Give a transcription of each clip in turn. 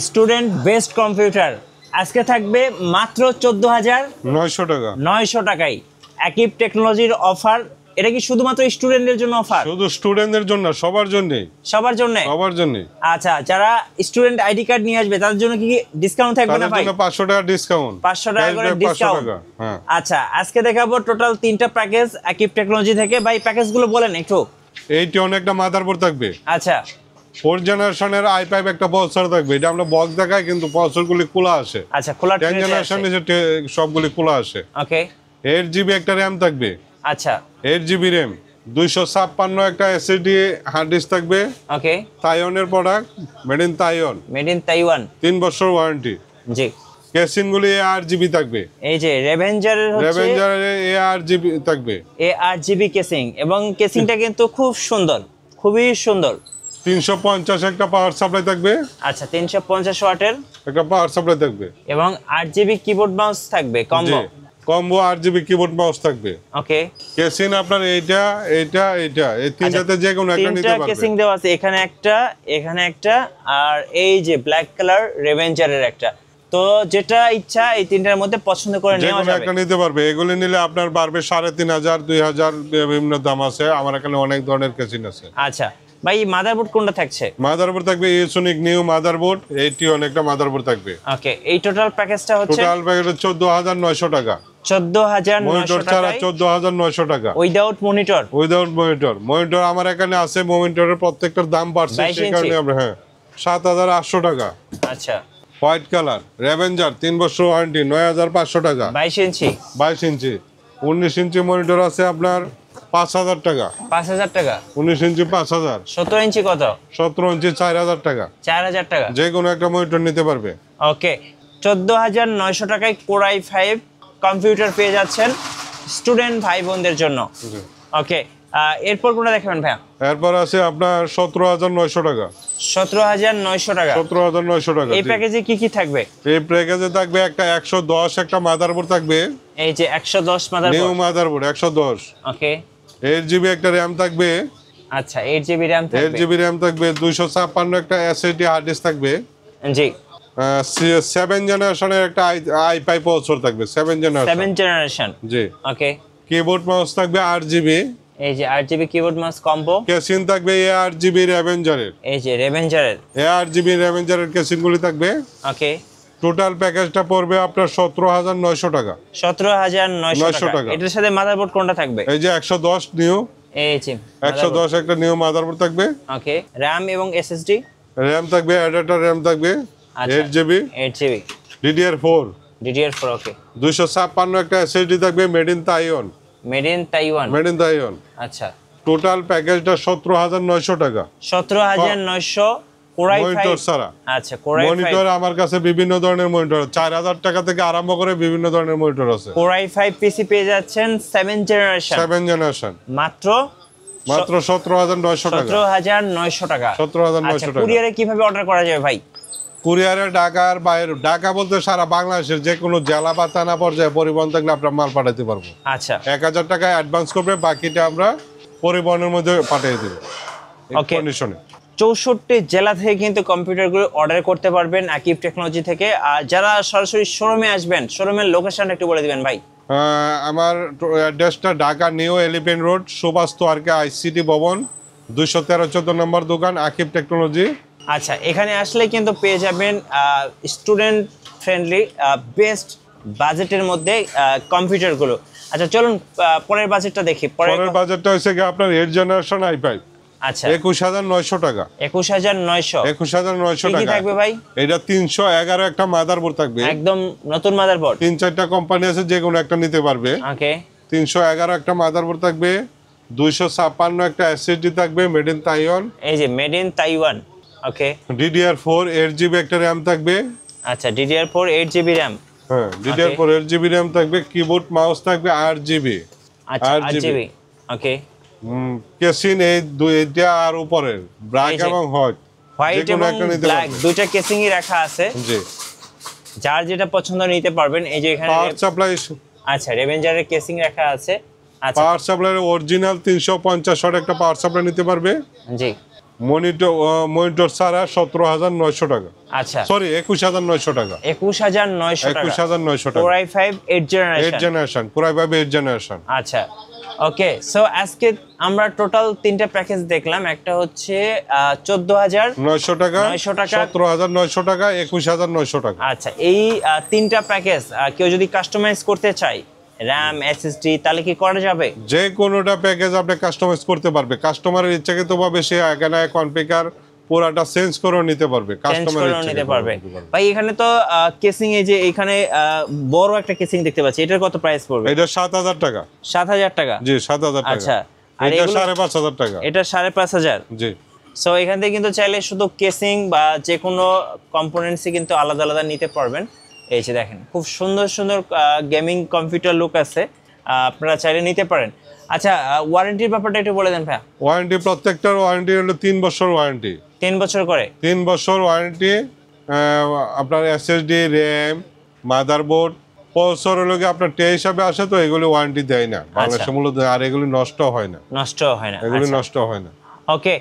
Student best computer আজকে থাকবে মাত্র 14,900 টাকা 900 টাকায় অ্যাকিভ টেকনোলজির অফার। এটা কি শুধুমাত্র স্টুডেন্টদের জন্য অফার? শুধু স্টুডেন্টদের জন্য, সবার জন্য। সবার জন্য? সবার জন্য। আচ্ছা, যারা স্টুডেন্ট আইডি কার্ড নিয়ে আসবে তাদের জন্য কি ডিসকাউন্ট থাকবে না ভাই? তাদের জন্য 500 টাকা ডিসকাউন্ট। 500 টাকা করে ডিসকাউন্ট। হ্যাঁ। আচ্ছা, আজকে দেখাবো টোটাল 3টা প্যাকেজ অ্যাকিভ টেকনোলজি থেকে। ভাই প্যাকেজগুলো বলেন একটু। এইটি অনেকটা মাদারবোর্ড থাকবে। আচ্ছা, 4 জেনারেশনের i5 একটা প্রসেসর থাকবে। এটা আমরা বক্স দেখাই কিন্তু প্রসেসরগুলি খোলা আসে। আচ্ছা, খোলা 10 জেনারেশন নিচে সবগুলি খোলা আসে। ওকে। 8GB একটা র‍্যাম থাকবে। আচ্ছা, 8GB র‍্যাম, 256 একটা এসএসডি হার্ড ডিস্ক থাকবে। ওকে। তাইওয়ানের product, made in Taiwan. Made in Taiwan. 3 বছর ওয়ারেন্টি। জি। কেসিনগুলি ARGB থাকবে। এই যে রেভেঞ্জারের ARGB থাকবে। ARGB কেসিং, এবং কেসিংটা কিন্তু খুব সুন্দর, খুবই সুন্দর। 350 একটা পাওয়ার সাপ্লাই থাকবে। আচ্ছা, 350 ওয়াটের একটা পাওয়ার সাপ্লাই থাকবে। এবং 8GB কিবোর্ড মাউস থাকবে combo. Combo 8GB keyboard mouse থাকবে। ওকে। কেসিং আপনার এইটা এই তিনটাতে যে কোনো একটা নিতে পারবেন। কেসিং দেওয়া আছে, এখানে একটা আর এই যে ব্ল্যাক কালার রেভেঞ্জারের একটা। তো যেটা ইচ্ছা এই তিনটার মধ্যে পছন্দ করে নেওয়া যাবে। যে কোনো একটা নিতে পারবে। এগুলো নিলে আপনার বাড়বে 3,500 2,000 বিভিন্ন দাম আছে। আমার এখানে অনেক ধরনের কেসিং আছে। আচ্ছা ভাই, মাদারবোর্ড কোনটা থাকছে? মাদারবোর্ড থাকবে ইউনিক নিউ মাদারবোর্ড। এইটি অনেকটা মাদারবোর্ড থাকবে। ওকে। এই টোটাল প্যাকেজটা হচ্ছে টোটাল প্যাকেজ 14,900 টাকা। 14,900 ছাড়া টাকা। 14,900 টাকা without monitor. Without monitor. Monitor আমার এখানে আছে। মনিটরের প্রত্যেকটার দাম বাড়ছে, সেই কারণে আমরা 7,800 টাকা। আচ্ছা। হোয়াইট কালার রেভেঞ্জার 3 বছর ওয়ারেন্টি, 9,500 টাকা। 22 ইঞ্চি। 22 ইঞ্চি। 19 ইঞ্চি মনিটর আছে আপনার 5,000 টাকা। 5,000 টাকা। 19 ইঞ্চি 5,000। 17 ইঞ্চি কত? 17 ইঞ্চি 4,000 টাকা। 4,000 টাকা। যে কোনো একটা মনিটর নিতে পারবে। ওকে। 14,900 টাকায় Core i5 কম্পিউটার পেয়ে যাচ্ছেন স্টুডেন্ট ভাই বোনদের জন্য। ওকে। এরপর কোনটা দেখাবেন ভাইয়া? এরপর আছে আপনার 17,900 টাকা। 17,900 টাকা। 17,900 টাকা। এই প্যাকেজে কি কি থাকবে? এই প্যাকেজে থাকবে একটা 110 একটা মাদারবোর্ড থাকবে। এই যে 110 মাদারবোর্ড। New motherboard 110। ওকে। 8GB একটা র‍্যাম থাকবে। আচ্ছা, 8GB র‍্যাম থাকবে। 8GB র‍্যাম থাকবে। 256 একটা এসএসডি হার্ড ডিস্ক থাকবে। জি। 7 জেনারেশনের একটা i5 প্রসেসর থাকবে। 7 জেনারেশন। জি। ওকে। কিবোর্ড মাউস থাকবে 8GB। এই যে 8GB keyboard mouse combo. Casing থাকবে ARGB রেভেঞ্জারের। এই যে রেভেঞ্জারের ARGB রেভেঞ্জারের কেসিংগুলি থাকবে। ওকে। টোটাল প্যাকেজটা পড়বে আপনার 17,900 টাকা। 17,900 টাকা। এটার সাথে মাদারবোর্ড কোনটা থাকবে? এই যে 110 নিউ। এই যে 110 একটা নিউ মাদারবোর্ড থাকবে। ওকে। র‍্যাম এবং এসএসডি র‍্যাম থাকবে, অ্যাডাপ্টার র‍্যাম থাকবে 8GB। 8GB DDR4। DDR4। ওকে। 256 একটা এসএসডি থাকবে, made in Taiwan. Made in Taiwan. Made in Taiwan. আচ্ছা। টোটাল প্যাকেজটা 17,900 টাকা। 17,900 Core i5 মনিটর ছাড়া। আচ্ছা, Core i5 মনিটর আমার কাছে বিভিন্ন ধরনের মনিটর, 4,000 টাকা থেকে আরম্ভ করে বিভিন্ন ধরনের মনিটর আছে। Core i5 পিসি পেয়ে যাচ্ছেন 7 জেনারেশন। 7 জেনারেশন মাত্র 17,900 টাকা। 17,900 টাকা। 17,900 টাকা। কুরিয়ারে কিভাবে অর্ডার করা যাবে ভাই? কুরিয়ারে ঢাকার বাইরে, ঢাকা বলতে সারা বাংলাদেশের যে কোনো জেলা বা থানা পর্যায়ে পরিবহন থাকলে আমরা মাল পাঠাতে পারবো। আচ্ছা। 1,000 টাকা অ্যাডভান্স করবে, বাকিটা আমরা পরিবহনের মধ্যে পাঠিয়ে দেব। ওকে। কন্ডিশনে 64 জেলা থেকে কিন্তু কম্পিউটারগুলো অর্ডার করতে পারবেন অ্যাকিভ টেকনোলজি থেকে। আর যারা সরাসরি শোরুমে আসবেন, শোরুমের লোকেশন একটু বলে দিবেন ভাই। আমার অ্যাড্রেসটা Dhaka new elephant road, Subhash তোয়ারকা ICT ভবন, 213-14 নম্বর দোকান, আকিব টেকনোলজি। আচ্ছা, এখানে আসলে কিন্তু পেয়ে যাবেন স্টুডেন্ট ফ্রেন্ডলি বেস্ট বাজেটের মধ্যে কম্পিউটারগুলো। আচ্ছা, চলুন পরের বাজেটটা দেখি। পরের বাজেটটা হচ্ছে কি আপনার 8 জেনারেশন i5। আচ্ছা। 21,900 টাকা। 21,900 21,900 কি টাকা থাকবে ভাই? এটা 311 একটা মাদারবোর্ড থাকবে। একদম নতুন মাদারবোর্ড। 3-4টা কোম্পানি আছে, যে কোনো একটা নিতে পারবে। ওকে। 311 একটা মাদারবোর্ড থাকবে, 256 একটা এসএসডি থাকবে, মেড ইন তাইওয়ান। এই যে made in Taiwan. Okay. DDR4 8GB একটা র‍্যাম থাকবে। আচ্ছা, DDR4 8GB র‍্যাম। হ্যাঁ, DDR4 8GB র‍্যাম থাকবে। কিবোর্ড মাউস থাকবে 8GB। আচ্ছা, 8GB। ওকে। কেসিং এই দুইটা আর উপরের ব্ল্যাক এবং হোয়াইট এবং ব্ল্যাক দুইটা কেসিংই রাখা আছে। জি। যার যেটা পছন্দ নিতে পারবেন। এই যে এখানে পাওয়ার সাপ্লাই। আচ্ছা, রেভেঞ্জারের কেসিং রাখা আছে। আচ্ছা। পাওয়ার সাপ্লাই অরিজিনাল 350 ওয়াট একটা পাওয়ার সাপ্লাই নিতে পারবে। জি। মনিটর ছাড়া 17,900 টাকা, আচ্ছা সরি 21,900 টাকা, 21,900 টাকা, 21,900 টাকা, Core i5 8 জেনারেশন, 8 জেনারেশন, পুরাই ভাবে 8 জেনারেশন। আচ্ছা ওকে। সো আজকে আমরা টোটাল তিনটা প্যাকেজ দেখলাম, একটা হচ্ছে 14,900 টাকা, 900 টাকা, 17,900 টাকা, 21,900 টাকা। আচ্ছা এই তিনটা প্যাকেজ কেউ যদি কাস্টমাইজ করতে চায় র্যাম এসএসডি তাহলে কি করা যাবে? যে কোনোটা প্যাকেজ আপনি কাস্টমাইজ করতে পারবে, কাস্টমারের ইচ্ছাকৃত ভাবে সে এখানে কনফিগার পুরাটা চেঞ্জ করে নিতে পারবে, চেঞ্জ কাস্টমারের করে নিতে পারবে। ভাই এখানে তো কেসিং এই যে এখানে বড় একটা কেসিং দেখতে পাচ্ছি, এটার কত প্রাইস পড়বে? এটা 7,000 টাকা। 7,000 টাকা? জি 7,000 টাকা। আচ্ছা আর এটা এগুলো 5,500 টাকা। এটা 5,500? জি। সো এখান থেকে কিন্তু চাইলে শুধু কেসিং বা যে কোনো কম্পোনেন্টসই কিন্তু আলাদা আলাদা নিতে পারবেন। এই যে দেখেন খুব সুন্দর সুন্দর গেমিং কম্পিউটার লুক আছে, আপনারা চাইলে নিতে পারেন। আচ্ছা ওয়ারেন্টির ব্যাপারটা একটু বলে দেন ভাইয়া। ওয়ারেন্টি প্রত্যেকটার ওয়ারেন্টি হলো 3 বছর ওয়ারেন্টি। 3 বছর করে? 3 বছর ওয়ারেন্টি। আপনার এসএসডি, র্যাম, মাদারবোর্ড, প্রসেসর হলো কি আপনার টে হিসাবে আসে, তো এগুলি ওয়ারেন্টি দেয় না বাংলাদেশে মূলত, আর এগুলি নষ্ট হয় না। নষ্ট হয় না? এগুলি নষ্ট হয় না। ওকে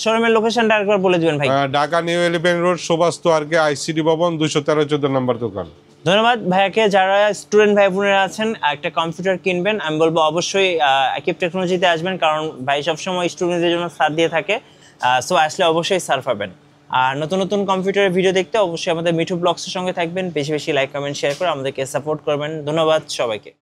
শোরুমের লোকেশনটা আরেকবার বলে দিবেন ভাই। Dhaka new elephant road, Subhash RK ICD ভবন, 213-14 নম্বর দোকান। ধন্যবাদ ভাইয়াকে। যারা স্টুডেন্ট ভাই বোনেরা আছেন একটা কম্পিউটার কিনবেন, আমি বলবো অবশ্যই আকিব টেকনোলজিতে আসবেন, কারণ ভাই সবসময় স্টুডেন্টদের জন্য সাথ দিয়ে থাকে। সো আসলে অবশ্যই সার পাবেন। আর নতুন নতুন কম্পিউটারের ভিডিও দেখতে অবশ্যই আমাদের মিঠু ব্লগসের সঙ্গে থাকবেন, বেশি বেশি লাইক কমেন্ট শেয়ার করে আমাদেরকে সাপোর্ট করবেন। ধন্যবাদ সবাইকে।